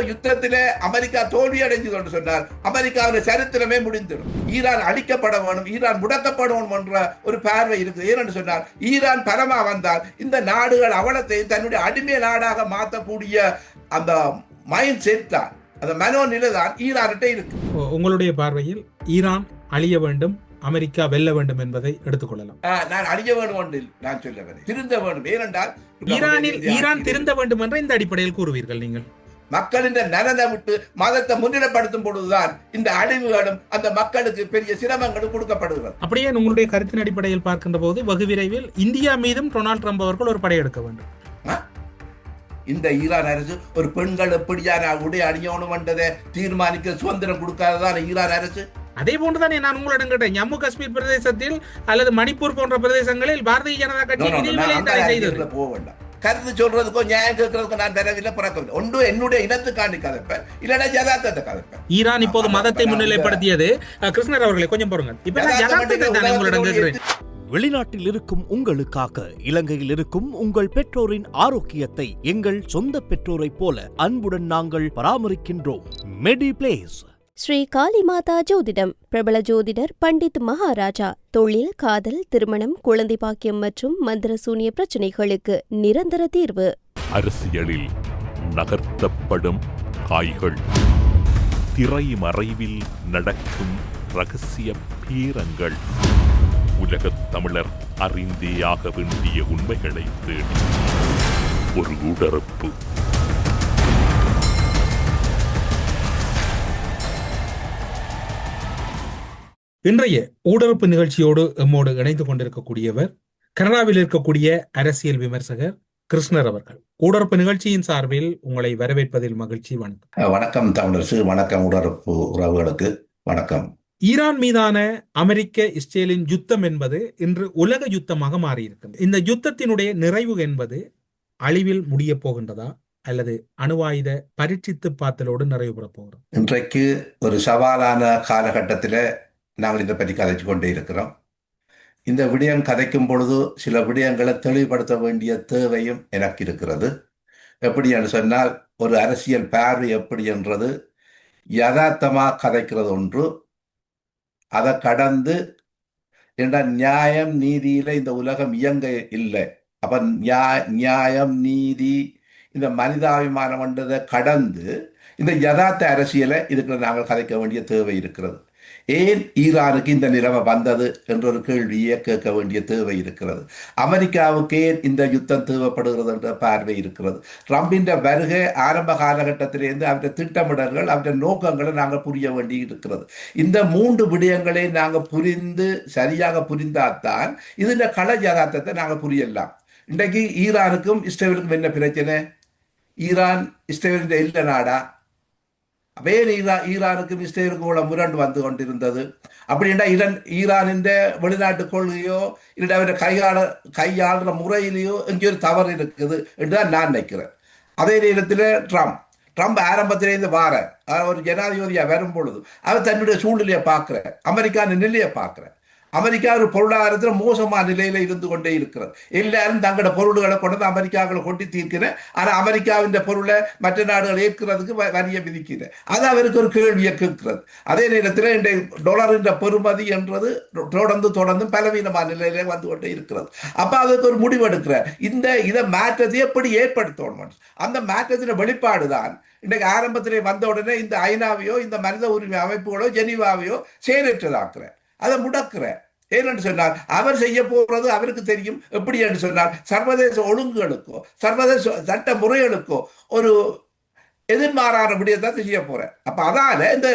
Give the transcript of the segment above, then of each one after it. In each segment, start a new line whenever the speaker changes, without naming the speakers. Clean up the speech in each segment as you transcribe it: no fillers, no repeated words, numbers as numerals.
யுத்தத்திலே அமெரிக்கா தோல்வி அடைஞ்சது என்று சொன்னால் அமெரிக்காவின் சரித்திரமே முடிந்துடும். ஈரான் அழிக்கப்பட வேணும், ஈரான் முடக்கப்படணும் என்ற ஒரு பார்வை இருக்குது. ஏனென்று சொன்னால் ஈரான் பலமா வந்தால் இந்த நாடுகள் அவலத்தை தன்னுடைய அடிமை நாடாக மாற்றக்கூடிய அந்த மைண்ட் செட் தான், அந்த மனோநிலை தான் ஈரான்கிட்ட இருக்கு.
உங்களுடைய பார்வையில் ஈரான் அழிய வேண்டும், அமெரிக்கா வெல்ல வேண்டும் என்பதை எடுத்துக்கொள்ளலாம்.
நான் அழிய வேண்டும் என்று நான் சொல்லவில்லை, திருந்த வேண்டும். ஏனென்றால்
ஈரான் திருந்த வேண்டும் என்ற இந்த அடிப்படையில் கூறுவீர்கள் நீங்கள்.
மக்களின் நலனை விட்டு மதத்தை முன்னிலைப்படுத்தும் பொழுதுதான் இந்த அழிவுகளும் அந்த மக்களுக்கு பெரிய சிரமங்களும் கொடுக்கப்படுகிறது.
அப்படியே உங்களுடைய கருத்தின் அடிப்படையில் பார்க்கின்ற போது வெகு விரைவில் இந்தியா மீதும் டொனால்ட் ட்ரம்ப் அவர்கள் ஒரு படையெடுக்க வேண்டும்.
இந்த ஈரான் அரசு ஒரு பெண்கள் எப்படியான உடை அணியணும் என்றதை தீர்மானிக்க சுதந்திரம் கொடுக்காததான் ஈரான் அரசு.
அதே போன்றுதான் நான் உங்களிடம் கேட்டேன், ஜம்மு காஷ்மீர் பிரதேசத்தில் அல்லது மணிப்பூர் போன்ற பிரதேசங்களில் பாரதிய ஜனதா கட்சி
போக வேண்டாம். கருத்து சொல்றதுக்கோ நியாயம் கேட்கறதுக்கோ நான் தரவில்லை, பிறக்கவில்லை. ஒன்று என்னுடைய இனத்துக்காண்டி கதைப்பேன், இல்லைன்னா ஜதார்த்தத்தை கதைப்பேன்.
ஈரான் இப்போது மதத்தை முன்னிலைப்படுத்தியது. கிருஷ்ணர் அவர்களை கொஞ்சம் பாருங்க. இப்ப நான் உங்களிடம் கேட்கிறேன்,
வெளிநாட்டில் இருக்கும் உங்களுக்காக இலங்கையில் இருக்கும் உங்கள் பெற்றோரின் ஆரோக்கியத்தை எங்கள் சொந்த பெற்றோரை போல அன்புடன் நாங்கள் பராமரிக்கின்றோம். மெடிப்ளேஸ்
ஸ்ரீ காளிமாதா ஜோதிடம். பிரபல ஜோதிடர் பண்டித் மகாராஜா. தொழில், காதல், திருமணம், குழந்தை பாக்கியம் மற்றும் மந்திர சூனிய பிரச்சனைகளுக்கு நிரந்தர தீர்வு.
அரசியலில் நகர்த்தப்படும் காய்கள், திரைமறைவில் நடக்கும் ரகசிய பேரங்கள், உலகத் தமிழர் அறிந்தேயாக வேண்டிய உண்மைகளை தேடி ஒரு உடறுப்பு.
இன்றைய ஊடறுப்பு நிகழ்ச்சியோடு எம்மோடு இணைந்து கொண்டிருக்கக்கூடியவர் கனடாவில் இருக்கக்கூடிய அரசியல் விமர்சகர் கிருஷ்ணர் அவர்கள். ஊடறுப்பு நிகழ்ச்சியின் சார்பில் உங்களை வரவேற்பதில் மகிழ்ச்சி. வணக்கம்.
வணக்கம் தமிழரசு, வணக்கம் ஊடறுப்பு உறவுகளுக்கு வணக்கம்.
ஈரான் மீதான அமெரிக்க இஸ்ரேலின் யுத்தம் என்பது இன்று உலக யுத்தமாக மாறியிருக்கிறது. இந்த யுத்தத்தினுடைய நிறைவு என்பது அழிவில் முடிய போகின்றதா அல்லது அணுவாயுத பரீட்சித்து பார்த்தலோடு நிறைவு பெற போகிறது?
இன்றைக்கு ஒரு சவாலான காலகட்டத்தில் நாங்கள் இதை பற்றி கதைச்சு கொண்டே இருக்கிறோம். இந்த விடயம் கதைக்கும் பொழுது சில விடயங்களை தெளிவுபடுத்த வேண்டிய தேவையும் எனக்கு இருக்கிறது. எப்படி என்று சொன்னால், ஒரு அரசியல் பார்வை எப்படி என்றது யதார்த்தமாக கதைக்கிறது ஒன்று, அதை கடந்து என்றால் நியாயம் நீதியில இந்த உலகம் இயங்க இல்லை. அப்ப நியாயம் நீதி இந்த மனிதாபிமானம் என்றதை கடந்து இந்த யதார்த்த அரசியலை இதுக்கு நாங்கள் கதைக்க வேண்டிய தேவை இருக்கிறது. ஏன் ஈரானுக்கு இந்த நிலைமை வந்தது என்ற ஒரு கேள்வியை கேட்க வேண்டிய தேவை இருக்கிறது. அமெரிக்காவுக்கு ஏன் இந்த யுத்தம் தேவைப்படுகிறது என்ற பார்வை இருக்கிறது. ட்ரம்பின் வருகை ஆரம்ப காலகட்டத்திலிருந்து அவருடைய திட்டமிடல்கள், அவருடைய நோக்கங்களை நாங்கள் புரிய வேண்டி இருக்கிறது. இந்த 3 விடயங்களை நாங்கள் புரிந்து சரியாக புரிந்தால்தான் இதுல கள யதார்த்தத்தை நாங்கள் புரியலாம். இன்றைக்கு ஈரானுக்கும் இஸ்ரேலுக்கும் என்ன பிரச்சனை? ஈரான் இஸ்ரேலின் இல்ல நாடா? வேறு ஈரானுக்கும் இஸ்ரேலுக்கும் உள்ள முரண்டு வந்து கொண்டிருந்தது. அப்படின்னா ஈரானின் வெளிநாட்டு கொள்கையோ இல்லை அவரை கையாளுற முறையிலேயோ எங்கேயோ ஒரு தவறு இருக்குது என்றுதான் நான் நினைக்கிறேன். அதே நேரத்தில் ட்ரம்ப் ஆரம்பத்திலேருந்து ஒரு ஜனாதிபதியா வரும் பொழுது அவர் தன்னுடைய சூழ்நிலையை பார்க்கிற, அமெரிக்கான நிலையை பார்க்கிற, அமெரிக்கா ஒரு பொருளாதாரத்தில் மோசமான நிலையில இருந்து கொண்டே இருக்கிறது. எல்லாரும் தங்களோட பொருள்களை கொண்டு அமெரிக்காக்களை கொண்டு தீர்க்கிறேன். ஆனால் அமெரிக்காவின் பொருளை மற்ற நாடுகள் ஏற்கிறதுக்கு வரியை விதிக்கிறேன். அது அவருக்கு ஒரு கேள்வியை கேட்கிறது. அதே நேரத்தில் இந்த டாலரின் பெறுமதி என்றது தொடர்ந்து பலவீனமான நிலையில வந்து கொண்டே இருக்கிறது. அப்ப அதுக்கு ஒரு முடிவு எடுக்கிற இதை மாற்றத்தை எப்படி ஏற்படுத்தணும்? அந்த மாற்றத்தின் வெளிப்பாடுதான் இன்றைக்கு ஆரம்பத்திலே வந்த உடனே இந்த ஐநாவையோ இந்த மனித உரிமை அமைப்புகளோ ஜெனீவாவையோ செயலற்றதாக்குற, அதை முடக்கிற. ஏனென்று சொன்னால் அவர் செய்ய போறது அவருக்கு தெரியும். எப்படி என்று சொன்னால் சர்வதேச ஒழுங்குகளுக்கோ சர்வதேச சட்ட முறைகளுக்கோ ஒரு எதிர்மாறான விடயத்தை செய்ய போற. அப்ப அதால இந்த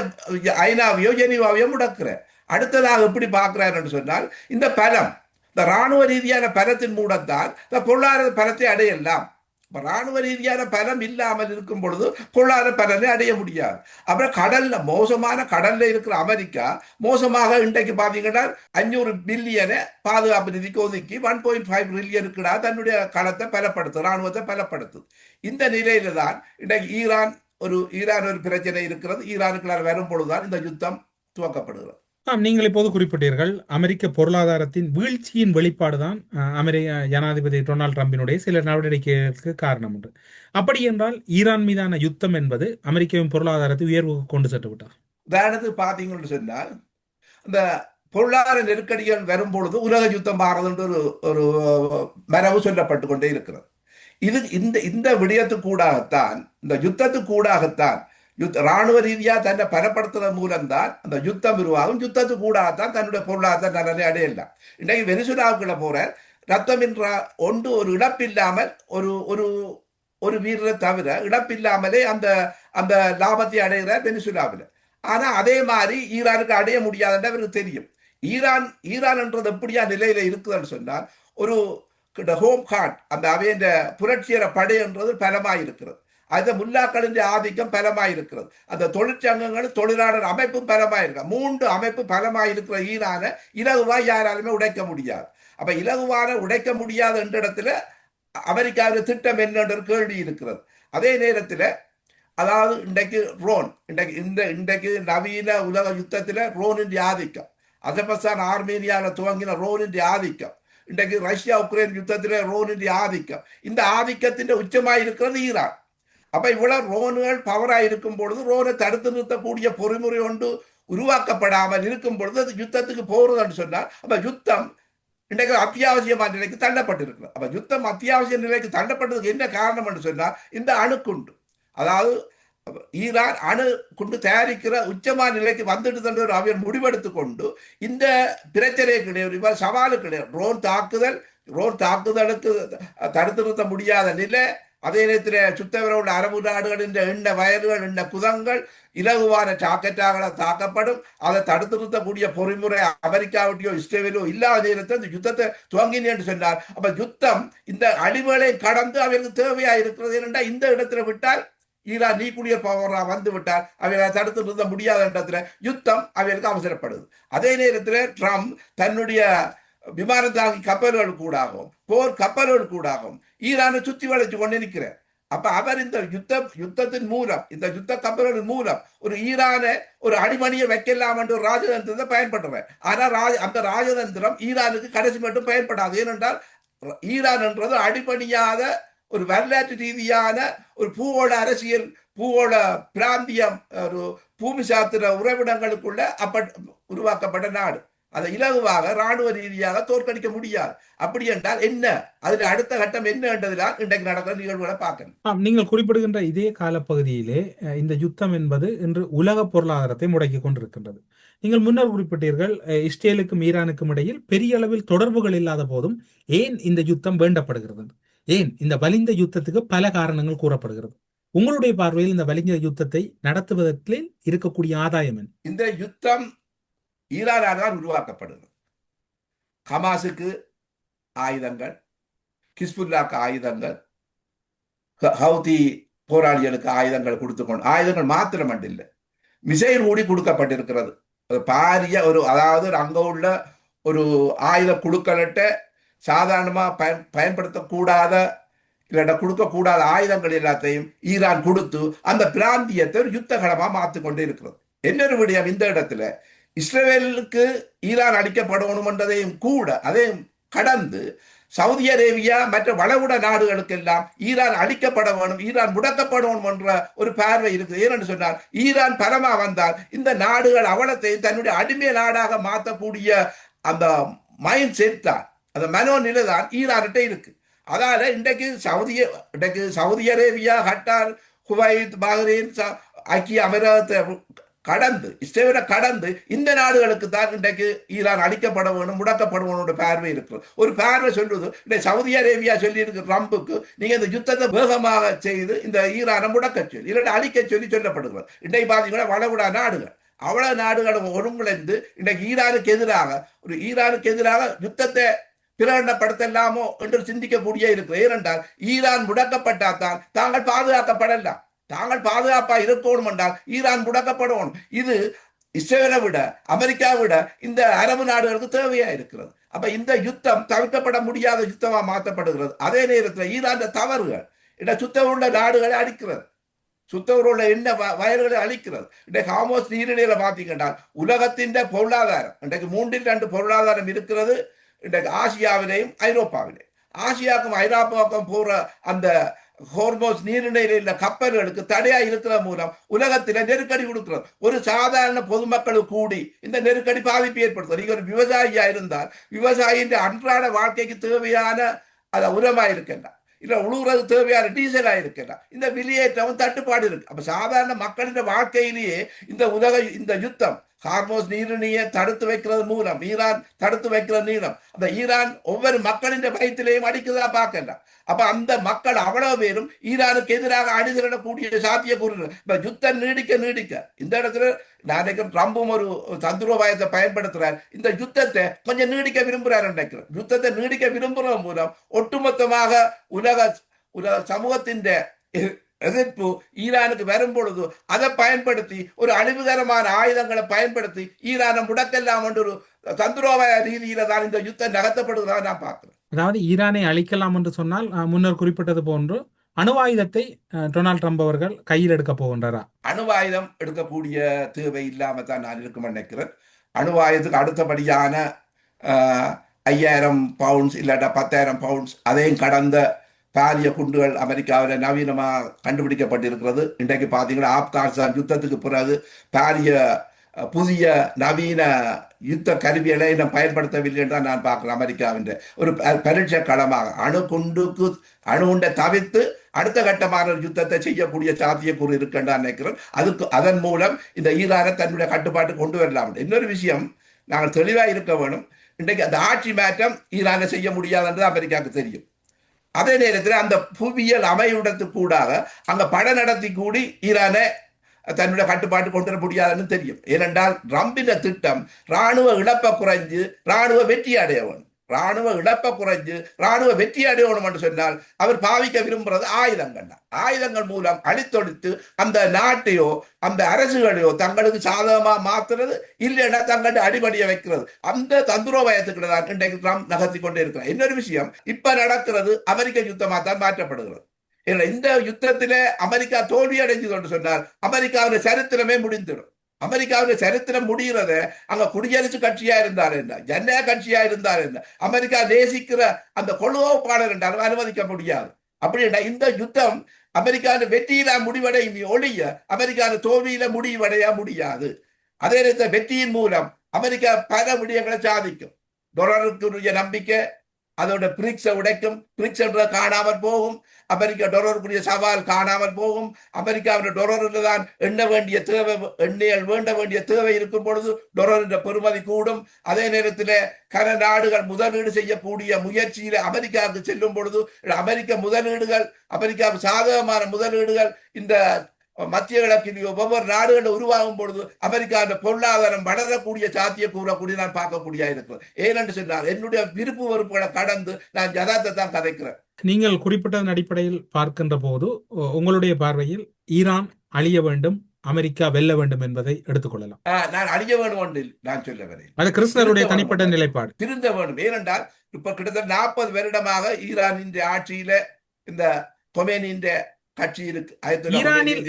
ஐநாவையோ ஜெனீவாவையோ முடக்கிற. அடுத்ததாக எப்படி பார்க்கிறார் என்று சொன்னால், இந்த பலம், இந்த இராணுவ ரீதியான பலத்தின் மூலத்தான் இந்த பொருளாதார பலத்தை அடையலாம். இராணுவ ரீதியான பலம் இல்லாமல் இருக்கும் பொழுது பொருளாதார பலனை அடைய முடியாது. அப்புறம் மோசமான கடல்ல இருக்கிற அமெரிக்கா மோசமாக இன்றைக்கு பாத்தீங்கன்னா 500 பில்லியனை பாதுகாப்பு நிதிக்கு ஒதுக்கி 1.5 ட்ரில்லியனுக்கு தன்னுடைய களத்தை பலப்படுத்து, இராணுவத்தை பலப்படுத்துது. இந்த நிலையில தான் இன்றைக்கு ஈரான் ஒரு பிரச்சனை இருக்கிறது. ஈரானுக்குள்ளால் வரும் பொழுதுதான் இந்த யுத்தம் துவக்கப்படுகிறது.
நீங்கள் இப்போது குறிப்பிட்டீர்கள் அமெரிக்க பொருளாதாரத்தின் வீழ்ச்சியின் வெளிப்பாடுதான் அமெரிக்க ஜனாதிபதி டொனால்ட் ட்ரம்பினுடைய சில நடவடிக்கைகளுக்கு காரணம் என்று. அப்படி என்றால் ஈரான் மீதான யுத்தம் என்பது அமெரிக்காவின் பொருளாதாரத்தை உயர்வுக்கு கொண்டு சென்று விட்டார்.
உதாரணத்துக்கு பார்த்தீங்கன்னு சொன்னால் இந்த பொருளாதார நெருக்கடிகள் வரும்பொழுது உலக யுத்தம் மாறுதுன்ற ஒரு மரபு சொல்லப்பட்டு கொண்டே இருக்கிறது. இது இந்த விடயத்துக்கூடாகத்தான், இந்த யுத்தத்துக்கூடாகத்தான், ராணுவ ரீதியாக தன்னை பலப்படுத்துறது மூலம்தான் அந்த யுத்தம் உருவாகும். யுத்தத்துக்கூடாகத்தான் தன்னுடைய பொருளாதார நலனை அடையலாம். இன்றைக்கு வெனிசுலாவுக்குள்ள போற ரத்தம் என்ற ஒன்று ஒரு இழப்பில்லாமல் ஒரு வீரரை தவிர இழப்பில்லாமலே அந்த அந்த லாபத்தை அடைகிறார் வெனிசுலாவில். ஆனா அதே மாதிரி ஈரானுக்கு அடைய முடியாதுன்னு அவருக்கு தெரியும். ஈரான் என்றது எப்படியா நிலையில இருக்குதுன்னு சொன்னால் ஒரு ஹோம் கார்ட், அந்த அவைய புரட்சியர படை என்றது பலமாயிருக்கிறது. அந்த முல்லாக்களின் ஆதிக்கம் பலமாயிருக்கிறது. அந்த தொழிற்சங்கங்கள் தொழிலாளர் அமைப்பும் பலமாயிருக்க, 3 அமைப்பு பலமாயிருக்கிற ஈரான இலகுவா யாராலுமே உடைக்க முடியாது. அப்ப இலகுவான உடைக்க முடியாத என்ற இடத்துல அமெரிக்காவின் திட்டம் என்னென்ற கேள்வி இருக்கிறது. அதே நேரத்தில் அதாவது இன்றைக்கு நவீன உலக யுத்தத்தில் ரோனின் ஆதிக்கம், அசர்பைஜான் ஆர்மேனியாவில் துவங்கின ரோனின் ஆதிக்கம், இன்றைக்கு ரஷ்யா உக்ரைன் யுத்தத்தில் ரோனின் ஆதிக்கம், இந்த ஆதிக்கத்தின் உச்சமாக இருக்கிறது ஈரான். அப்ப இவ்வளவு ரோனுகள் பவராக இருக்கும் பொழுது ரோனை தடுத்து நிறுத்தக்கூடிய பொறிமுறை ஒன்று உருவாக்கப்படாமல் இருக்கும் பொழுது அது யுத்தத்துக்கு போறதுன்னு சொன்னால் அப்ப யுத்தம் இன்றைக்கு அத்தியாவசியமான நிலைக்கு தள்ளப்பட்டிருக்கிறது. அப்ப யுத்தம் அத்தியாவசிய நிலைக்கு தள்ளப்பட்டதுக்கு என்ன காரணம் என்று சொன்னால் இந்த அணுக்குண்டு, அதாவது ஈரான் அணு குண்டு தயாரிக்கிற உச்சமான நிலைக்கு வந்துட்டு அவர் முடிவெடுத்து கொண்டு இந்த பிரச்சனை கிடையாது, சவாலு கிடையாது. ரோன் தாக்குதலுக்கு தடுத்து நிறுத்த முடியாத நிலை, அதே நேரத்தில் சுத்தவரோட அரபு நாடுகளின் எண்ண வயல்கள் எண்ண குதங்கள் இலகுவான சாக்கெட்டாக தாக்கப்படும். அதை தடுத்து நிறுத்தக்கூடிய பொறிமுறை அமெரிக்காவட்டியோ இஸ்ரேலோ இல்லாத நேரத்தில் இந்த யுத்தத்தை துவங்கினு என்று சொன்னார். அப்ப யுத்தம் இந்த அடிவுகளை கடந்து அவருக்கு தேவையாக இருக்கிறது. ஏனென்றால் இந்த இடத்துல விட்டால் ஈரான் நீக்குடியர் பவரா வந்து விட்டால் அவர்களை தடுத்து நிறுத்த முடியாத இடத்துல யுத்தம் அவர்களுக்கு அவசரப்படுது. அதே நேரத்தில் ட்ரம்ப் தன்னுடைய விமான தாங்கி கப்பல்கள் கூடாகும், போர் கப்பல்கள் கூடாகும் ஈரானை சுற்றி வளைச்சு கொண்டு நிற்கிறார். அப்ப அவர் இந்த யுத்தத்தின் மூலம், இந்த யுத்த கப்பல்களின் மூலம் ஒரு ஈரானை ஒரு அடிமணியை வைக்கலாம் என்று ஒரு ராஜதந்திரத்தை பயன்படுறார். ஆனால் அந்த ராஜதந்திரம் ஈரானுக்கு கடைசி மட்டும் பயன்படாது. ஏனென்றால் ஈரான் என்றது அடிபணியாத ஒரு வரலாற்று ரீதியான ஒரு பூவோட அரசியல், பூவோட பிராந்தியம், ஒரு பூமி சாத்திர உறவிடங்களுக்குள்ள உருவாக்கப்பட்ட நாடு. அதை இலகுவாக ராணுவ ரீதியாக தோற்கடிக்க முடியாது. அப்படி என்றால் என்ன, அதுல அடுத்த கட்டம் என்ன என்றதுதான் இன்றைக்கு நடக்கிற நிகழ்வுகளை பார்க்கணும்.
நீங்கள் குறிப்பிடுகின்ற இதே காலப்பகுதியிலே இந்த யுத்தம் என்பது இன்று உலக பொருளாதாரத்தை முடக்கி கொண்டிருக்கின்றது. நீங்கள் முன்னர் குறிப்பிட்டீர்கள், இஸ்ரேலுக்கும் ஈரானுக்கும் இடையில் பெரிய அளவில் தொடர்புகள் இல்லாத போதும் ஏன் இந்த யுத்தம் வேண்டப்படுகிறது, ஏன் இந்த வலிந்த யுத்தத்துக்கு பல காரணங்கள் கூறப்படுகிறது. உங்களுடைய பார்வையில் இந்த வலிந்த யுத்தத்தை நடத்துவதற்கு இருக்கக்கூடிய ஆதாயம் என்ன?
இந்த யுத்தம் ஈரானால் தான் உருவாக்கப்படுகிறது. ஹமாஸுக்கு ஆயுதங்கள், ஹிஸ்புல்லாக்கு ஆயுதங்கள், ஹவுதி போராளிகளுக்கு ஆயுதங்கள் கொடுத்துக்கொண்டு, ஆயுதங்கள் மாத்திரமல்ல மிசைல் கூடி கொடுக்கப்பட்டிருக்கிறது. பாரிய அதாவது அங்க உள்ள ஒரு ஆயுத குழுக்களிட்ட சாதாரணமா பயன்படுத்தக்கூடாத இல்லாட்ட கொடுக்கக்கூடாத ஆயுதங்கள் எல்லாத்தையும் ஈரான் கொடுத்து அந்த பிராந்தியத்தை ஒரு யுத்த களமா மாற்றிக்கொண்டே இருக்கிறது. இன்னொரு விடயம், இந்த இடத்துல இஸ்ரேலுக்கு ஈரான் அடிக்கப்படணும் என்றதையும் கூட அதையும் கடந்து சவுதி அரேபியா மற்ற வளவுட நாடுகளுக்கெல்லாம் ஈரான் அழிக்கப்பட வேணும், ஈரான் முடக்கப்படணும் என்ற ஒரு பார்வை இருக்குது. ஏனென்று சொன்னால் ஈரான் பலமா வந்தால் இந்த நாடுகள் அவலத்தையும் தன்னுடைய அடிமை நாடாக மாற்றக்கூடிய அந்த மைண்ட் செட் தான், அந்த மனோநிலை தான் ஈரான்கிட்ட இருக்கு. அதால இன்றைக்கு Saudi Arabia, Qatar, Kuwait, Bahrain, ஐக்கிய அமீரகத்தை கடந்து இஸ்ரேலை கடந்து இந்த நாடுகளுக்கு தான் இன்றைக்கு ஈரான் அழிக்கப்பட வேணும், முடக்கப்பட வேணும் பார்வை இருக்கு. ஒரு பார்வை சொல்லுது, சவுதி அரேபியா சொல்லி இருக்கு ட்ரம்புக்கு, நீங்க இந்த யுத்தத்தை வேகமாக செய்து இந்த ஈரானை முடக்க சொல்லி இல்லாட்டி அழிக்க சொல்லி சொல்லப்படுகிறது. இன்றைக்கு பார்த்தீங்கன்னா வளவுடா நாடுகள் அவ்வளவு நாடுகளும் ஒருங்கிணைந்து இன்றைக்கு ஈரானுக்கு எதிராக யுத்தத்தை பிரகடனப்படுத்தலாமோ என்று சிந்திக்கக்கூடிய இருக்கு. ஏனென்றால் ஈரான் முடக்கப்பட்டால்தான் தாங்கள் பாதுகாக்கப்படலாம், தாங்கள் பாதுகாப்பா இருக்கணும் என்றால் ஈரான் முடக்கப்படணும். இது இஸ்ரேலை விட அமெரிக்கா விட இந்த அரபு நாடுகளுக்கு தேவையா இருக்கிறது. அப்ப இந்த யுத்தம் தவிர்க்கப்பட முடியாத யுத்தமா மாற்றப்படுகிறது. அதே நேரத்தில் ஈரான் தவறுகள் சுத்த உள்ள நாடுகளை அடிக்கிறது. சுத்தவரோட என்ன வயல்களை அழிக்கிறது. இன்றைக்கு ஹார்மோஸ் நீரிணையில பார்த்தீங்கன்னா உலகத்தின் பொருளாதாரம் இன்றைக்கு 3/2 பொருளாதாரம் இருக்கிறது இன்றைக்கு ஆசியாவிலேயும் ஐரோப்பாவிலேயும். ஆசியாவுக்கும் ஐரோப்பாவுக்கும் போற அந்த ஹார்மோஸ் நீரிணையில் உள்ள கப்பல்களுக்கு தடையா இருக்கிற மூலம் உலகத்தில நெருக்கடி கொடுக்கிறது. ஒரு சாதாரண பொதுமக்களுக்கு கூடி இந்த நெருக்கடி பாதிப்பு ஏற்படுத்தும். நீங்க ஒரு விவசாயியா இருந்தால் விவசாயியின் அன்றாட வாழ்க்கைக்கு தேவையான உரமா இருக்கின்றார், இல்ல உழுவுறது தேவையான டீசலா இருக்கின்றார். இந்த வெளியேற்றமும் தட்டுப்பாடு இருக்கு. அப்ப சாதாரண மக்களின் வாழ்க்கையிலேயே இந்த யுத்தம் ஹார்மோஸ் நீரிணையை தடுத்து வைக்கிறது மூலம் ஈரான் தடுத்து வைக்கிற நீளம் அந்த ஈரான் ஒவ்வொரு மக்களின் வயிற்றிலையும் அடிக்குதா பார்க்கின்றார். அப்ப அந்த மக்கள் அவ்வளவு பேரும் ஈரானுக்கு எதிராக அணிதிரளக்கூடிய சாத்தியக்கூறு. இப்ப யுத்தம் நீடிக்க இந்த இடத்துல நான் ட்ரம்பும் ஒரு தந்திரோபாயத்தை பயன்படுத்துறார். இந்த யுத்தத்தை கொஞ்சம் நீடிக்க விரும்புறாரு நினைக்கிறேன். யுத்தத்தை நீடிக்க விரும்புறது மூலம் ஒட்டுமொத்தமாக உலக சமூகத்தின் எதிர்ப்பு ஈரானுக்கு வரும் பொழுது அதை பயன்படுத்தி ஒரு அழிவுகரமான ஆயுதங்களை பயன்படுத்தி ஈரானை முடக்கலாம் என்ற ஒரு தந்திரோபாய ரீதியில தான் இந்த யுத்தம் நகர்த்தப்படுவதாக நான் பார்க்கிறேன்.
அதாவது ஈரானை அழிக்கலாம் என்று சொன்னால் முன்னர் குறிப்பிட்டது போன்று அணு ஆயுதத்தை டொனால்ட் ட்ரம்ப் அவர்கள் கையில் எடுக்க போகின்றாரா?
அணு ஆயுதம் எடுக்கக்கூடிய தேவை இல்லாம தான் நான் இருக்கும் நினைக்கிறேன். அணு ஆயுதத்துக்கு அடுத்தபடியான 5000 பவுண்ட்ஸ் இல்லாட்டா 10,000 பவுண்ட்ஸ் அதையும் கடந்த பாரிய குண்டுகள் அமெரிக்காவில் நவீனமாக கண்டுபிடிக்கப்பட்டிருக்கிறது. இன்றைக்கு பார்த்தீங்கன்னா ஆப்கானிஸ்தான் யுத்தத்துக்கு பிறகு பாரிய புதிய நவீன யுத்த கருவிகளை இன்னும் பயன்படுத்தவில்லை என்றால் நான் பார்க்கிறேன். அமெரிக்காவின் ஒரு பரீட்சை களமாக அணுகுண்டை தவிர்த்து அடுத்த கட்டமான யுத்தத்தை செய்யக்கூடிய சாத்தியக்கூறு இருக்குன்னு நினைக்கிறேன். அதன் மூலம் இந்த ஈரானை தன்னுடைய கட்டுப்பாட்டு கொண்டு வரலாம். இன்னொரு விஷயம் நாங்கள் தெளிவாக இருக்க வேணும். இன்றைக்கு அந்த ஆட்சி மாற்றம் ஈரானை செய்ய முடியாது என்று அமெரிக்காவுக்கு தெரியும். அதே நேரத்தில் அந்த புவியியல் அமைவிடத்துக்கூடாக அங்க படம் நடத்தி கூடி ஈரானை தன்னுடைய கட்டுப்பாட்டு கொண்டு வர முடியாதுன்னு தெரியும். ஏனென்றால் ட்ரம்பின் திட்டம் ராணுவ இழப்பை குறைஞ்சு ராணுவ வெற்றி அடைய வேணும். ராணுவ இழப்பை குறைஞ்சு ராணுவ வெற்றி அடையணும் என்று சொன்னால் அவர் பாவிக்க விரும்புறது ஆயுதங்கள் தான். ஆயுதங்கள் மூலம் அழித்தொழித்து அந்த நாட்டையோ அந்த அரசுகளையோ தங்களுக்கு சாதகமா மாத்துறது, இல்லைன்னா தங்களுடைய அடிபடியை வைக்கிறது. அந்த தந்திரோபாயத்துக்கு தான் இன்றைக்கு ட்ரம்ப் நகர்த்தி கொண்டே இருக்கிறார். இன்னொரு விஷயம், இப்ப நடக்கிறது அமெரிக்க யுத்தமாக தான் மாற்றப்படுகிறது. இந்த யுத்தத்திலே அமெரிக்கா தோல்வி அடைஞ்சது என்று சொன்னால் அமெரிக்காவின் சரித்திரமே முடிந்துடும். அமெரிக்காவின் சரித்திரம் முடிகிறத அங்க குடியரசு கட்சியா இருந்தார் என்ன, ஜனநாயக கட்சியா இருந்தார் என்ன, அமெரிக்கா நேசிக்கிற அந்த கொள்கைப்பாளர் என்றாலும் அனுமதிக்க முடியாது. அப்படின்னா இந்த யுத்தம் அமெரிக்காவின் வெற்றியில முடிவடையும் ஒழிய அமெரிக்காவின் தோல்வியில முடிவடைய முடியாது. அதே நேரத்தில் வெற்றியின் மூலம் அமெரிக்கா பல விடயங்களை சாதிக்கும். டொலருக்குரிய நம்பிக்கை அதோட பிரிக்ஸை உடைக்கும். பிரிக்ஸ் என்ற காணாமல் போகும். அமெரிக்கா டொலருக்குரிய சவால் காணாமல் போகும். அமெரிக்காவின் டொலரில் தான் எண்ணெய் வேண்ட வேண்டிய தேவை இருக்கும் பொழுது டொலரின் பெறுமதி கூடும். அதே நேரத்தில் கன நாடுகள் முதலீடு செய்யக்கூடிய முயற்சியில அமெரிக்காவுக்கு செல்லும் பொழுது அமெரிக்காவுக்கு சாதகமான முதலீடுகள் இந்த மத்திய கிழக்கிலேயோ ஒவ்வொரு நாடுகள் உருவாகும் பொழுது அமெரிக்காவின் பொருளாதாரம் வளரக்கூடிய சாத்திய கூறக்கூடிய நான் பார்க்கக்கூடிய இருக்கிறேன். ஏனென்று சொன்னால் என்னுடைய விருப்பு வெறுப்புகளை கடந்து நான் யதார்த்தத்தை தான் கதைக்கிறேன்.
நீங்கள் குறிப்பிட்டதன் அடிப்படையில் பார்க்கின்ற போது உங்களுடைய பார்வையில் ஈரான் அழிய வேண்டும், அமெரிக்கா வெல்ல வேண்டும் என்பதை எடுத்துக்கொள்ளலாம்.
நான் அழிய வேண்டும் ஒன்றில் நான் சொல்ல வரேன்.
அது கிறிஸ்தவருடைய தனிப்பட்ட நிலைப்பாடு.
திருந்த வேண்டும். ஏனென்றால் இப்ப கிட்டத்தட்ட 40 வருடமாக ஈரானின் ஆட்சியில இந்த கொமேனியின் கட்சி இருக்கு.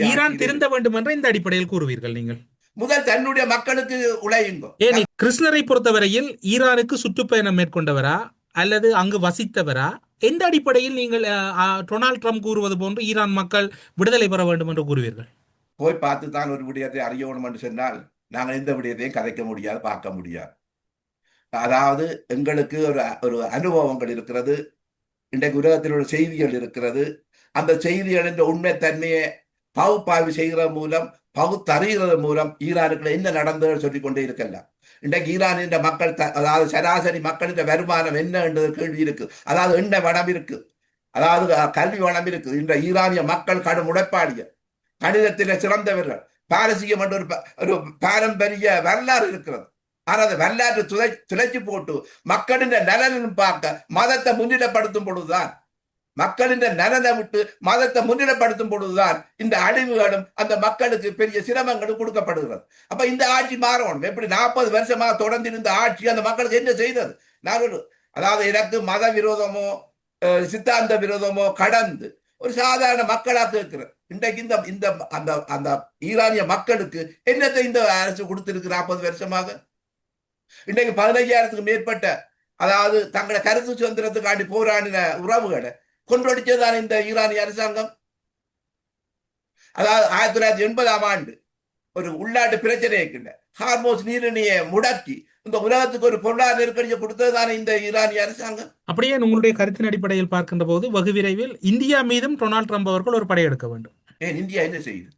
ஈரான் திருந்த வேண்டும் என்ற இந்த அடிப்படையில் கூறுவீர்கள் நீங்கள்?
முதல் தன்னுடைய மக்களுக்கு உழையுங்க.
ஏன் கிருஷ்ணரை பொறுத்தவரையில் ஈரானுக்கு சுற்றுப்பயணம் மேற்கொண்டவரா அல்லது அங்கு வசித்தவரா? எந்த அடிப்படையில் நீங்கள் டொனால்ட் ட்ரம்ப் கூறுவது போன்று ஈரான் மக்கள் விடுதலை பெற வேண்டும் என்று கூறுவீர்கள்?
போய் பார்த்து தான் ஒரு விடயத்தை அறியணும் என்று சொன்னால் நாங்கள் எந்த விடயத்தையும் கதைக்க முடியாது, பார்க்க முடியாது. அதாவது எங்களுக்கு ஒரு அனுபவங்கள் இருக்கிறது. இன்றைக்கு உலகத்தில் உள்ள செய்திகள் இருக்கிறது. அந்த செய்திகளின் உண்மைத்தன்மையை பகுப்பாய்வு செய்கிறது மூலம் பகுத்தறிகிறது மூலம் ஈரானுக்குள்ள என்ன நடந்ததுன்னு சொல்லிக் கொண்டே இருக்கலாம். இன்றைக்கு ஈரானின் மக்கள் அதாவது சராசரி மக்களின் வருமானம் என்ன என்ற கேள்வி இருக்கு. அதாவது எண்ணெய் வளம் இருக்கு, அதாவது கல்வி வளம் இருக்கு. இந்த ஈரானிய மக்கள் கடும் உழைப்பாளிய, கணிதத்தில் சிறந்தவர்கள், பாரசீகம் என்ற ஒரு பாரம்பரிய வரலாறு இருக்கிறது. ஆனால் அந்த வரலாற்று துளைச்சி போட்டு மக்களின் நலனும் பார்க்க மதத்தை முன்னிலைப்படுத்தும் பொழுதுதான், மக்களின் நலனை விட்டு மதத்தை முன்னிலைப்படுத்தும் பொழுதுதான் இந்த அழிவுகளும் அந்த மக்களுக்கு பெரிய சிரமங்களும் கொடுக்கப்படுகிறது. அப்ப இந்த ஆட்சி மாறணும். எப்படி 40 வருஷமாக தொடர்ந்து இருந்த ஆட்சி அந்த மக்களுக்கு என்ன செய்தது? நான் அதாவது எனக்கு மத விரோதமோ சித்தாந்த விரோதமோ கடந்து ஒரு சாதாரண மக்களா கேட்கிறேன். இன்றைக்கு இந்த இந்த அந்த அந்த ஈரானிய மக்களுக்கு என்னத்தை இந்த அரசு கொடுத்திருக்கு 40 வருஷமாக? இன்றைக்கு 15,000த்துக்கு மேற்பட்ட, அதாவது தங்களை கருத்து சுதந்திரத்துக்காண்டி போராடின உறவுகளை கொன்றொடிச்சதுதான் இந்த ஈரானிய அரசாங்கம். அதாவது 1980ஆம் ஆண்டு ஒரு உள்நாட்டு பிரச்சனை இருக்கின்ற ஹார்மோஸ் நீரிணையை முடக்கி இந்த உலகத்துக்கு ஒரு பொருளாதார நெருக்கடியை கொடுத்ததுதானே இந்த ஈரானிய அரசாங்கம்.
அப்படியே உங்களுடைய கருத்தின் அடிப்படையில் பார்க்கின்ற போது வெகு விரைவில் இந்தியா மீதும் டொனால்ட் ட்ரம்ப் அவர்கள் ஒரு படையெடுக்க வேண்டும்.
ஏன் இந்தியா என்ன செய்யுது?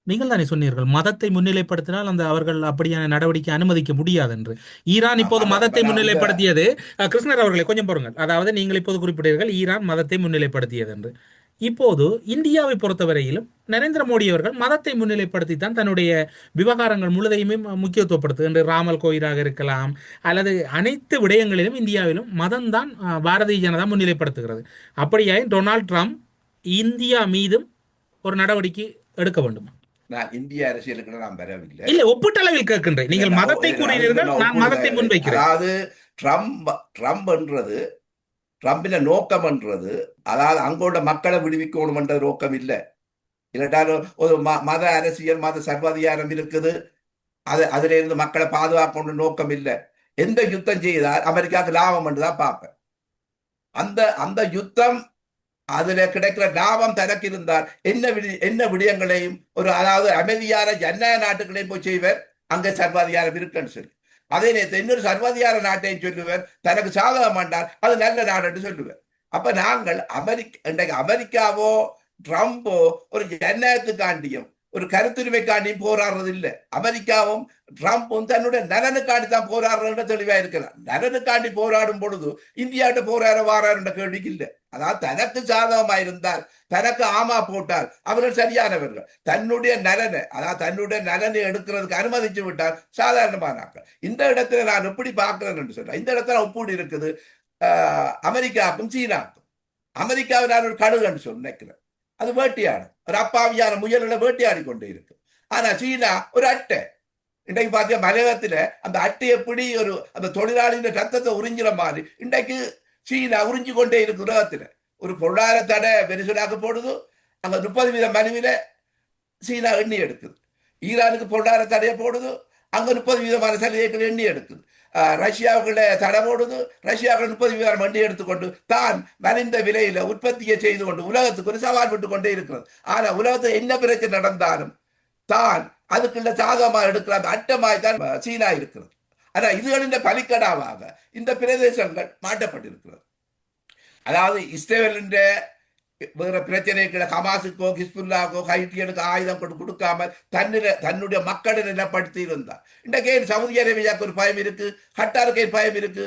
நீங்கள் தானே சொன்னீர்கள் மதத்தை முன்னிலைப்படுத்தினால் அந்த அவர்கள் அப்படியான நடவடிக்கை அனுமதிக்க முடியாது என்று. ஈரான் இப்போது மதத்தை முன்னிலைப்படுத்தியது. கிருஷ்ணர் அவர்களை கொஞ்சம் பாருங்கள். அதாவது நீங்கள் இப்போது குறிப்பிட்டீர்கள் ஈரான் மதத்தை முன்னிலைப்படுத்தியது என்று. இப்போது இந்தியாவை பொறுத்தவரையிலும் நரேந்திர மோடி அவர்கள் மதத்தை முன்னிலைப்படுத்தித்தான் தன்னுடைய விவகாரங்கள் முழுதையுமே முக்கியத்துவப்படுத்து என்று. ராமல் கோயிலாக இருக்கலாம் அல்லது அனைத்து விடயங்களிலும் இந்தியாவிலும் மதம்தான் பாரதிய ஜனதா முன்னிலைப்படுத்துகிறது. அப்படியாய் டொனால்ட் ட்ரம்ப் இந்தியா மீதும் ஒரு நடவடிக்கை எடுக்க வேண்டும்.
நான் இந்திய அரசியலுக்கு நான் வரவில்லை.
இல்ல, ஒப்பீட்டளவில் கேட்கின்றேன். நீங்கள் மதத்தை கூறினீர்கள், நான் மதத்தை முன்வைக்கிறேன்.
அதாவது ட்ரம்ப் என்றது, ட்ரம்பின நோக்கம் என்றது, அதாவது அங்கோட மக்களை விடுவிக்கணும் என்ற நோக்கம் இல்லை. இல்லாட்டாலும் ஒரு மத அரசியல், மத சர்வாதிகாரம் இருக்குது, அதுல இருந்து மக்களை பாதுகாக்கணும் நோக்கம் இல்லை. எந்த யுத்தம் செய்தால் அமெரிக்காவுக்கு லாபம் என்றுதான் பார்ப்பேன். அந்த யுத்தம் அதுல கிடைக்கிற லாபம் தனக்கு இருந்தால் என்ன விடயங்களையும் ஒரு, அதாவது அமைதியான ஜனநாயக நாட்டுகளையும் போய் செய்வர், அங்க சர்வாதிகாரம் இருக்குன்னு சொல்லி. அதே நேரத்தில் இன்னொரு சர்வாதிகார நாட்டையும் சொல்லுவர், தனக்கு சாதகம் என்றால் அது நல்ல நாடு என்று சொல்லுவார். அப்ப நாங்கள் இன்றைக்கு அமெரிக்காவோ ட்ரம்போ ஒரு ஜனநாயகத்துக்காண்டியும் ஒரு கருத்துரிமைக்காண்டியும் போராடுறது இல்லை. அமெரிக்காவும் ட்ரம்பும் தன்னுடைய நலனுக்காண்டி தான் போராடுற தெளிவா இருக்கிறார். நலனுக்காண்டி போராடும் பொழுது இந்தியாட்ட போராட வாராருன்ற கேள்விக்கு இல்லை. அதாவது தனக்கு சாதகமாயிருந்தால், தனக்கு ஆமா போட்டால் அவர்கள் சரியானவர்கள். தன்னுடைய நலனை, அதாவது தன்னுடைய நலனை எடுக்கிறதுக்கு அனுமதிச்சு விட்டால் சாதாரணமானாக்கள். இந்த இடத்துல நான் எப்படி பார்க்கிறேன் என்று சொல்றேன். இந்த இடத்துல ஒப்பீடு இருக்குது அமெரிக்காவுக்கும் சீனாவுக்கும். அமெரிக்காவை நான் ஒரு கடுகுன்னு சொல்லி நினைக்கிறேன். அது வேட்டையாடு, ஒரு அப்பாவியான முயல்களை வேட்டையாடி கொண்டே இருக்கு. ஆனா சீனா ஒரு அட்டை. இன்றைக்கு பார்த்தீங்க மலையகத்துல அந்த அட்டை எப்படி ஒரு அந்த தொழிலாளியின் ரத்தத்தை உறிஞ்சிற மாதிரி இன்றைக்கு சீனா உறிஞ்சி கொண்டே இருக்கு உலகத்துல. ஒரு பொருளாதார தடை வெனிசுலாக்கு போடுது, அங்க 30% மலிவில சீனா எண்ணி எடுக்குது. ஈரானுக்கு பொருளாதார தடையை போடுது, அங்க 30% சலுகைகள் எண்ணி எடுக்குது. ரஷ்யாவுக்குள்ள தடை போடுது, ரஷ்யாவுக்குள்ள 30% வண்டி எடுத்துக்கொண்டு தான் மலிந்த விலையில உற்பத்தியை செய்து கொண்டு உலகத்துக்கு ஒரு சவால் விட்டு கொண்டே இருக்கிறது. ஆனா உலகத்தில் என்ன பிரச்சனை நடந்தாலும் தான் அதுக்குள்ள சாதகமா எடுக்கிற அந்த அட்டமாய் தான் சீனா இருக்கிறது. ஆனா இதுகளின் பலிக்கடாவாக இந்த பிரதேசங்கள் மாட்டப்பட்டிருக்கிறது. அதாவது இஸ்ரேலின் வேற பிரச்சனைகளை ஹமாஸுக்கோ ஹிஸ்புல்லாக்கோ ஹைட்டியனுக்கு ஆயுதம் கொடுக்காமல் தன்னுடைய மக்களை நிலப்படுத்தி இருந்தார். இன்றைக்கு சவுதி அரேபியாவுக்கு ஒரு பயம் இருக்கு, கட்டாருக்கு பயம் இருக்கு.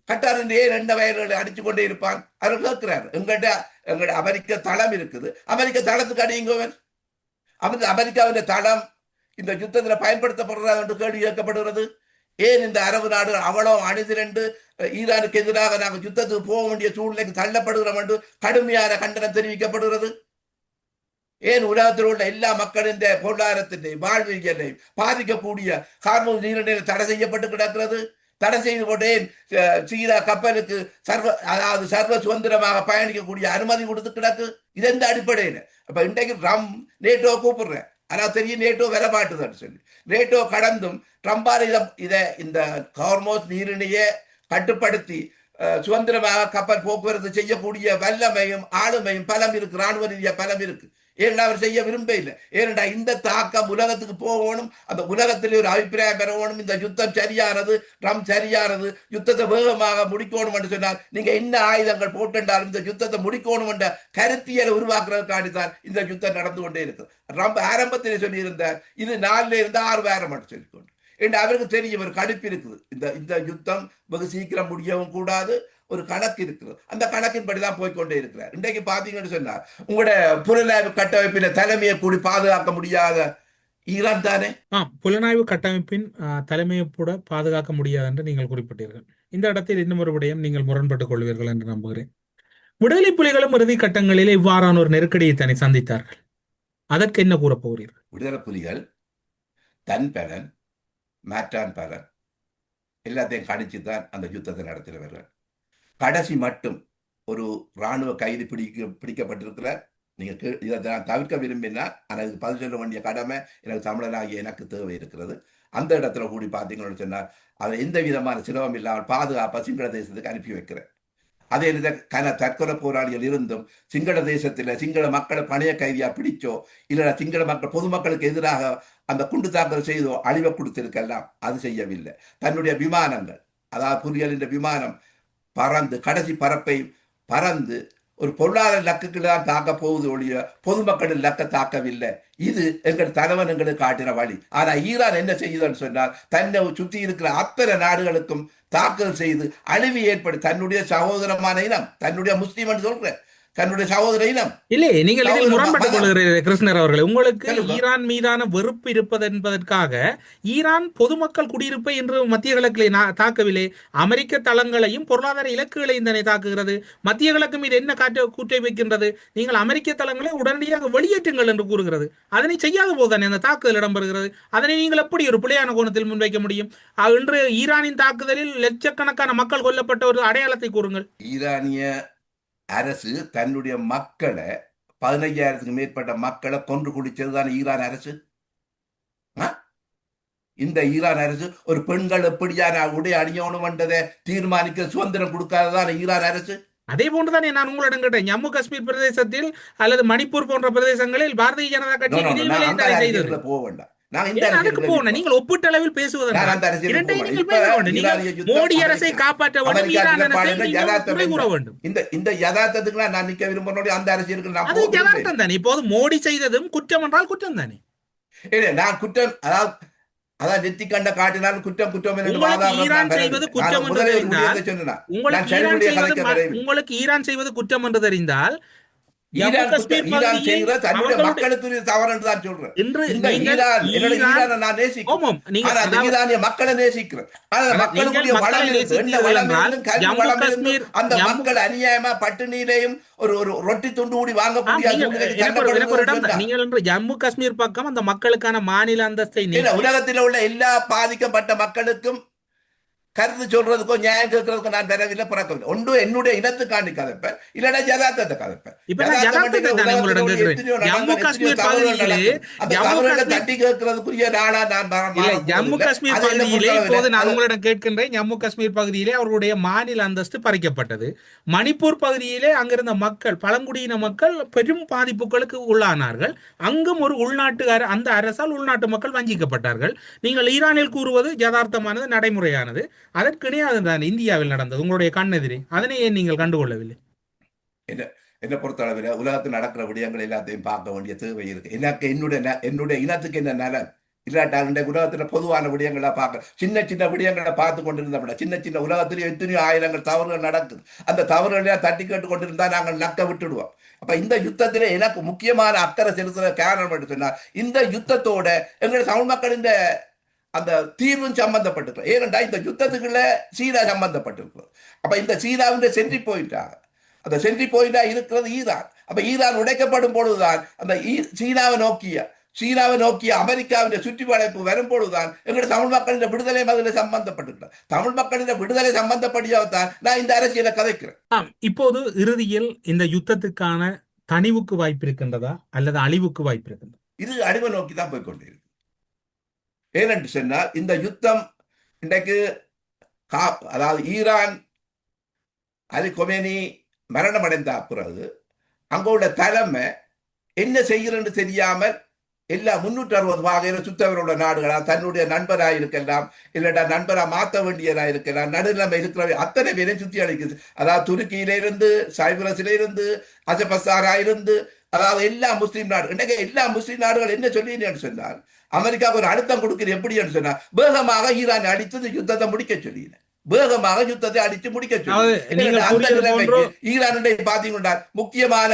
கட்டார் ஏன் 2 வயல்களை அடிச்சு கொண்டே இருப்பான்? அவர் கேட்கிறார். எங்கள்ட அமெரிக்க தளம் இருக்குது, அமெரிக்க தளத்துக்கு அடியுங்கவன். அமெரிக்காவின் தளம் இந்த யுத்தத்தில் பயன்படுத்தப்படுறது என்று கேள்வி கேட்கப்படுகிறது. ஏன் இந்த அரபு நாடு அவ்வளோ அணிதிரண்டு ஈரானுக்கு எதிராக நாங்கள் யுத்தத்துக்கு போக வேண்டிய சூழ்நிலைக்கு தள்ளப்படுகிறோம் என்று கடுமையான கண்டனம் தெரிவிக்கப்படுகிறது? ஏன் உலகத்தில் உள்ள எல்லா மக்களின் பொருளாதாரத்தினையும் வாழ்வியலையும் பாதிக்கக்கூடிய ஹார்மோஸ் நீரிணையை தடை செய்யப்பட்டு கிடக்கிறது? தடை செய்து கொண்டேன் சீனா கப்பலுக்கு சர்வ சுதந்திரமாக பயணிக்கக்கூடிய அனுமதி கொடுத்து கிடக்கு. இது எந்த அடிப்படையில்? அப்ப இன்றைக்கு நேட்டோ கூப்பிடுறேன், ஆனா தெரியும் நேட்டோ வரமாட்டுதுன்னு சொல்லி. நேட்டோ கடந்தும் ட்ரம்பால் இந்த ஹார்மோஸ் நீரிணையை கட்டுப்படுத்தி சுதந்திரமாக கப்பல் போக்குவரத்து செய்யக்கூடிய வல்லமையும் ஆளுமையும் பலம் இருக்கு, ராணுவ ரீதியா பலம் இருக்கு. ஏன்னா அவர் செய்ய விரும்ப இல்லை. ஏனென்றா இந்த தாக்கம் உலகத்துக்கு போகணும், அந்த உலகத்திலே ஒரு அபிப்பிராயம் பெறணும். இந்த யுத்தம் சரியானது, ட்ரம்ப் சரியானது, யுத்தத்தை வேகமாக முடிக்கணும் என்று சொன்னால் நீங்க என்ன ஆயுதங்கள் போட்டுண்டாலும் இந்த யுத்தத்தை முடிக்கணும் என்ற கருத்தியலை உருவாக்குறதுக்காண்டித்தான் இந்த யுத்தம் நடந்து கொண்டே இருக்கு. ட்ரம்ப் ஆரம்பத்திலே சொல்லியிருந்தார் இது 4 இருந்து 6 வாரம் என்று சொல்லிக்கொண்டு. என்று அவருக்கு தெரியும் ஒரு கடுப்பு இருக்குது. இந்த யுத்தம் வெகு சீக்கிரம் முடியவும் கூடாது, ஒரு கணக்கு இருக்குது. அந்த கணக்கின்படிதான் போய்கொண்டே இருக்கிறார். இன்றைக்கு பாத்தீங்கன்னு சொன்னார், உங்களோட புலனாய்வு கட்டமைப்பின் தலைமையை கூடி பாதுகாக்க முடியாத ஈரான் தானே.
புலனாய்வு கட்டமைப்பின் தலைமையை கூட பாதுகாக்க முடியாது என்று நீங்கள் குறிப்பிட்டீர்கள். இந்த இடத்தில் இன்னும் ஒரு விடயம் நீங்கள் முரண்பட்டுக் கொள்வீர்கள் என்று நம்புகிறேன். விடுதலை புலிகளும் இறுதி கட்டங்களில் இவ்வாறான ஒரு நெருக்கடியை தன்னை சந்தித்தார்கள். அதற்கு என்ன கூற போகிறீர்கள்?
விடுதலை புலிகள் தன் பலன் மாற்றான் பலன் எல்லாத்தையும் கணிச்சுதான் அந்த யுத்தத்தை நடத்தினவர்கள். கடைசி மட்டும் ஒரு இராணுவ கைது பிடிக்கப்பட்டிருக்கிறார். இதை நான் தவிர்க்க விரும்பினால், ஆனால் இதுக்கு பதில் சொல்ல வேண்டிய கடமை எனக்கு தமிழனாகிய எனக்கு தேவை இருக்கிறது. அந்த இடத்துல கூடி பார்த்தீங்கன்னு சொன்னால் அதை எந்த விதமான சிரமம் இல்லாமல் பாதுகாப்பாக சிங்கள தேசத்துக்கு அனுப்பி வைக்கிறேன். அதே தற்கொலை போராளிகள் இருந்தும் சிங்கள தேசத்தில் சிங்கள மக்களை பணைய கைதியா பிடிச்சோ இல்ல சிங்கள மக்கள் பொதுமக்களுக்கு எதிராக அந்த குண்டு தாக்கல் செய்தோ அழிவை கொடுத்திருக்கலாம். அது செய்யவில்லை. தன்னுடைய விமானங்கள், அதாவது புலிகளின் விமானம் பறந்து கடைசி பரப்பை பறந்து ஒரு பொருளாதார லக்குகளை தான் தாக்க போகுது ஒழிய பொதுமக்களின் லக்க தாக்கவில்லை. இது எங்கள் தலைவன் எங்களுக்கு காட்டின வழி. ஆனா ஈரான் என்ன செய்யுதுன்னு சொன்னால், தன்னை சுற்றி இருக்கிற அத்தனை நாடுகளுக்கும் தாக்கல் செய்து அழிவு ஏற்படுத்தி தன்னுடைய சகோதரமான இனம், தன்னுடைய முஸ்லீம் என்று சொல்றேன், தன்னுடைய சகோதர இனம்
இல்லை. நீங்கள் இதில் முரண்பட்டுக் கொள்கிறீர்கள் கிருஷ்ணர் அவர்களே. உங்களுக்கு ஈரான் மீதான வெறுப்பு இருப்பது என்பதற்காக ஈரான் பொதுமக்கள் குடியிருப்பை என்று மத்திய கிழக்கிலே தாக்கவில்லை. அமெரிக்க தளங்களையும் பொருளாதார இலக்குகளையும் தானே தாக்குகிறது. மத்திய கிழக்கு மீது என்ன கூட்டை வைக்கின்றது? நீங்கள் அமெரிக்க தளங்களை உடனடியாக வெளியேற்றுங்கள் என்று கூறுகிறது. அதனை செய்யாத போதுதானே அந்த தாக்குதல் இடம்பெறுகிறது. அதனை நீங்கள் எப்படி ஒரு பிழையான கோணத்தில் முன்வைக்க முடியும்? இன்று ஈரானின் தாக்குதலில் லட்சக்கணக்கான மக்கள் கொல்லப்பட்ட ஒரு அடையாளத்தை கூறுங்கள்.
ஈரானிய அரசு தன்னுடைய மக்களை 15,000க்கு மேற்பட்ட மக்களை கொன்று குடிச்சதுதான் ஈரான் அரசு. இந்த ஈரான் அரசு ஒரு பெண்கள் எப்படியான உடை அணியணும் என்றதை தீர்மானிக்க சுதந்திரம் கொடுக்காததான் ஈரான் அரசு.
அதே போன்றுதானே நான் உங்களிடம் கேட்டேன். ஜம்மு காஷ்மீர் பிரதேசத்தில் அல்லது மணிப்பூர் போன்ற பிரதேசங்களில் பாரதிய ஜனதா கட்சி
போக வேண்டாம்.
நீங்கள் ஒப்பீட்டளவில் மோடி அரசை காப்பாற்ற வேண்டும்.
இந்த யதார்த்தத்துக்கு நான் நிக்க விரும்புறேன். அந்த அரசியலுக்கு
அது யதார்த்தம் தானே. இப்போது மோடி செய்ததும் குற்றம் என்றால் குற்றம் தானே.
நான் குற்றம், அதாவது நெத்தி கண்ட காட்டினால் குற்றம் குற்றம்
உங்களுக்கு ஈரான் செய்வது குற்றம் என்று தெரிந்தால்
மக்களை நேசிக்கிறேன். அந்த மக்கள் அநியாயமா பட்டினியிலையும் ஒரு ரொட்டி துண்டு கூடி வாங்கக்கூடிய
நீங்கள் என்று ஜம்மு காஷ்மீர் பக்கம் அந்த மக்களுக்கான மாநில அந்தஸ்தை
உலகத்தில் உள்ள எல்லா பாதிக்கப்பட்ட மக்களுக்கும் கருத்து சொல்றதுக்கும் நியாயம் கேட்கறதுக்கும் நான் தரவில்லை, பிறக்கவில்லை. ஒன்று என்னுடைய இனத்துக்காண்டி கதைப்பேன், இல்லைன்னா ஜதார்த்தத்தை கதைப்பேன். தட்டி கேட்கறதுக்குரிய நாளா நான்
ஜம்மு காஷ்மீர் பகுதியிலே இப்போது நான் உங்களிடம் கேட்கின்றேன். ஜம்மு காஷ்மீர் பகுதியிலே அவர்களுடைய மாநில அந்தஸ்து பறிக்கப்பட்டது. மணிப்பூர் பகுதியிலே அங்கிருந்த மக்கள், பழங்குடியின மக்கள் பெரும் பாதிப்புகளுக்கு உள்ளானார்கள். அங்கும் ஒரு உள்நாட்டு அந்த அரசால் உள்நாட்டு மக்கள் வஞ்சிக்கப்பட்டார்கள். நீங்கள் ஈரானில் கூறுவது யதார்த்தமானது, நடைமுறையானது. அதற்கு இணையாதுதான் இந்தியாவில் நடந்தது உங்களுடைய கண்ணெதிரே. அதனை ஏன் நீங்கள் கண்டுகொள்ளவில்லை?
என்னை பொறுத்தளவில் உலகத்தில் நடக்கிற விடயங்கள் எல்லாத்தையும் பார்க்க வேண்டிய தேவை இருக்கு. எனக்கு என்னுடைய இனத்துக்கு என்ன நலன் இல்லாட்டால் உலகத்தில் பொதுவான விடயங்களை பார்க்க, சின்ன சின்ன விடயங்களை பார்த்து கொண்டிருந்த சின்ன சின்ன உலகத்திலேயே எத்தனையோ ஆயிரங்கள் தவறுகள் நடக்குது. அந்த தவறுகளை தட்டி கேட்டு கொண்டிருந்தா நாங்கள் நக்க விட்டுடுவோம். அப்ப இந்த யுத்தத்திலே எனக்கு முக்கியமான அக்கறை செலுத்துற காரணம் என்று சொன்னார், இந்த யுத்தத்தோட எங்களுடைய தமிழ் மக்களின் அந்த தீர்வும் சம்பந்தப்பட்டிருக்கிறோம். ஏனென்றா இந்த யுத்தத்துக்குள்ள சீனா சம்பந்தப்பட்டிருக்கிறோம். அப்ப இந்த சீனாவுடைய சென்றி போயிட்டாங்க. அந்த சென்றி போயிட்டா இருக்கிறது ஈரான். அப்ப ஈரான் உடைக்கப்படும் பொழுதுதான் அந்த சீனாவை நோக்கிய அமெரிக்காவின் சுற்றி வளைப்பு வரும் பொழுதுதான் எங்களுடைய தமிழ் மக்களின் விடுதலை அதில் சம்பந்தப்பட்டிருக்கிறோம். தமிழ் மக்களின் விடுதலை சம்பந்தப்படியாகத்தான் நான் இந்த அரசியலை கதைக்கிறேன்.
இப்போது இறுதியில் இந்த யுத்தத்துக்கான தணிவுக்கு வாய்ப்பு இருக்கின்றதா அல்லது அழிவுக்கு வாய்ப்பு இருக்கின்றதா?
இது அழிவை நோக்கி தான் போய்கொண்டிருக்கு. ஏனென்று சொன்னால் இந்த யுத்தம் இன்றைக்கு அதாவது ஈரான் அலி கொமேனி மரணம் அடைந்த பிறகு அங்குள்ள தலைமை என்ன செய்கிறது தெரியாமல் எல்லா 360 வகையில சுத்தவரோட நாடுகளா தன்னுடைய நண்பராக இருக்கலாம், இல்லடா நண்பரா மாற்ற வேண்டியதா இருக்கலாம், நடுநிலைமை இருக்கிற அத்தனை பேரையும் சுத்தி அளிக்குது. அதாவது துருக்கியிலிருந்து, சைப்ரஸிலிருந்து, அசபஸ்தாராயிருந்து, அதாவது எல்லா முஸ்லீம் நாடு, இன்றைக்கு எல்லா முஸ்லீம் நாடுகள் என்ன சொல்லினேன்னு சொன்னால், அமெரிக்காவுக்கு ஒரு அழுத்தம் கொடுக்கிறது எப்படின்னு சொன்னா, வேகமாக ஈரான் அடித்து யுத்தத்தை முடிக்க சொல்லினேன். வேகமாக யுத்தத்தை அடித்து முடிக்க சொல்லி அந்த நிலைமைக்கு ஈரானுடைய பாத்தீங்கன்னா முக்கியமான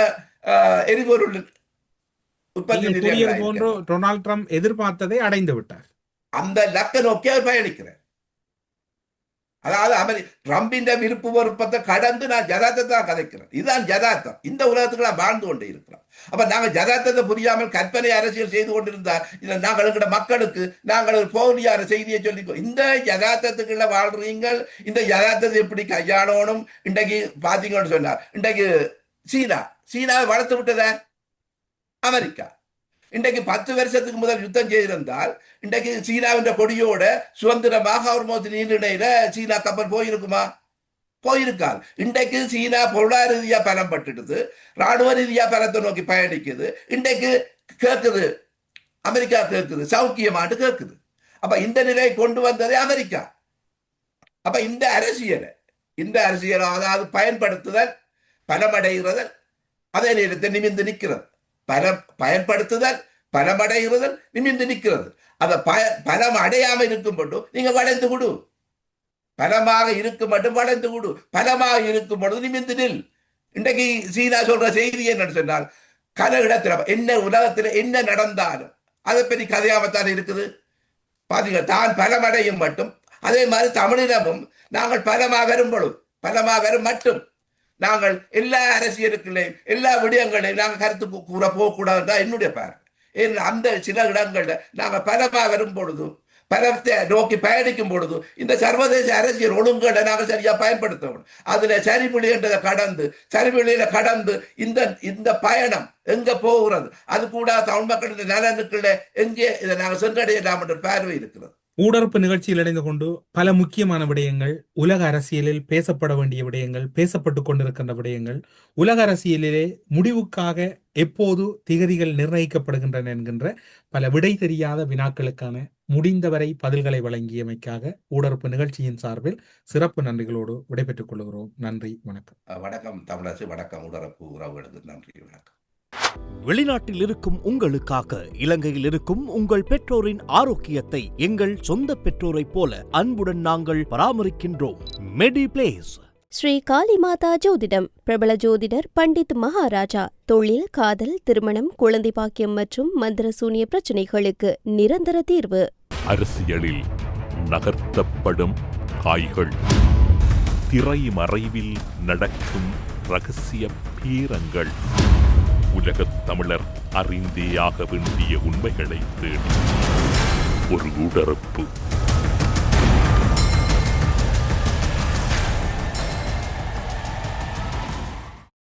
எரிபொருள்
டொனால்ட் ட்ரம்ப் எதிர்பார்த்ததை அடைந்து விட்டார்.
அந்த லக்க நோக்கி அவர் பயணிக்கிறார். அதாவது ட்ரம்பின் விருப்பு வெறுப்பத்தை கடந்து நான் ஜதார்த்தத்தை தான் கதைக்கிறேன். இதுதான் ஜதார்த்தம். இந்த உலகத்துக்கு நான் வாழ்ந்து கொண்டே இருக்கிறோம். அப்ப நாங்கள் ஜதார்த்தத்தை புரியாமல் கற்பனை அரசியல் செய்து கொண்டிருந்தால் நாங்கள் எங்கிற மக்களுக்கு நாங்கள் ஒரு போலியான செய்தியை சொல்லிக்கோ. இந்த யதார்த்தத்துக்குள்ள வாழ்றீங்கள். இந்த யதார்த்தத்தை எப்படி கையாளணும்? இன்றைக்கு பாத்தீங்கன்னு சொன்னார், இன்றைக்கு சீனாவை வளர்த்து விட்டதா அமெரிக்கா. இன்றைக்கு 10 வருஷத்துக்கு முதல் யுத்தம் செய்திருந்தால் இன்றைக்கு சீனாவின் கொடியோட சுதந்திரமாக ஹோர்முஸ் நீரிணையில சீனா கப்பல் போயிருக்குமா? போயிருக்காது. இன்றைக்கு சீனா பொருளாதார ரீதியா பலம் பட்டுடுது, ராணுவ ரீதியா பலத்தை நோக்கி பயணிக்குது. இன்றைக்கு கேட்குது, அமெரிக்கா கேட்குது, சௌக்கியமாட்டு கேட்குது. அப்ப இந்த நிலையை கொண்டு வந்ததே அமெரிக்கா. அப்ப இந்த அரசியலை அதாவது பயன்படுத்துதல், பலமடைகிறது, அதே நேரத்தில் நிமிர்ந்து நிற்கிறது. பயன்படுத்துதல், பலமடைகிறது, நிமிர்ந்து நிற்கிறது. அதை பலம் அடையாம இருக்கும் மட்டும் நீங்க வளைந்து கொடு. பலமாக இருக்கும் மட்டும் வளைந்து கொடு. பலமாக இருக்கும் பொழுது நிமிர்ந்து நில். இன்றைக்கு சீனா சொல்ற செய்தி என்னன்னு சொன்னால், கல இடத்துல என்ன உலகத்துல என்ன நடந்தாலும் அதை பற்றி கதையாமத்தான் இருக்குது. பாத்தீங்க, தான் பலமடையும் மட்டும். அதே மாதிரி தமிழினமும் நாங்கள் பலமாக வரும் பொழுது, பலமாக வரும் மட்டும் நாங்கள் எல்லா அரசியலுக்குள்ளையும் எல்லா விடயங்களையும் நாங்கள் கருத்து கூற போகக்கூடாதுதான் என்னுடைய பார்வை. அந்த சில இடங்கள்ல நாங்கள் பலமாக வரும் பொழுது, பலத்தை நோக்கி பயணிக்கும் பொழுது இந்த சர்வதேச அரசியல் ஒழுங்குகளை நாங்கள் சரியா பயன்படுத்தணும். அதுல சரிபிழின்றதை கடந்து இந்த பயணம் எங்க போகிறது, அது கூட தமிழ் மக்களுடைய நலனுக்குள்ள எங்கே இதை நாங்கள் சென்றடையலாம் என்ற பார்வை இருக்கிறது.
ஊடறுப்பு நிகழ்ச்சியில் இணைந்து கொண்டு பல முக்கியமான விடயங்கள், உலக அரசியலில் பேசப்பட வேண்டிய விடயங்கள், பேசப்பட்டு கொண்டிருக்கின்ற விடயங்கள், உலக அரசியலிலே முடிவுக்காக எப்போது திகதிகள் நிர்ணயிக்கப்படுகின்றன என்கின்ற பல விடை தெரியாத வினாக்களுக்கான முடிந்தவரை பதில்களை வழங்கியமைக்காக ஊடறுப்பு நிகழ்ச்சியின் சார்பில் சிறப்பு நன்றிகளோடு விடைபெற்றுக் கொள்கிறோம். நன்றி, வணக்கம்.
வணக்கம் தமிழரசு, வணக்கம் ஊடறுப்பு உறவுகளுக்கு நன்றி, வணக்கம்.
வெளிநாட்டில் இருக்கும் உங்களுக்காக இலங்கையில் இருக்கும் உங்கள் பெற்றோரின் ஆரோக்கியத்தை எங்கள் சொந்த பெற்றோரைப் போல அன்புடன் நாங்கள் பராமரிக்கின்றோம். மெடிப்ளேஸ்.
ஸ்ரீ காளிமாதா ஜோதிடம். பிரபல ஜோதிடர் பண்டித் மகாராஜா. தொழில், காதல், திருமணம், குழந்தை பாக்கியம் மற்றும் மந்திர சூனிய பிரச்சனைகளுக்கு நிரந்தர தீர்வு.
அரசியலில் நகர்த்தப்படும் காய்கள், திரைமறைவில் நடக்கும் ரகசிய பீரங்கள், உலகத் தமிழர் அறிந்தேயாக வேண்டிய உண்மைகளை தேடி ஒரு ஊடறுப்பு.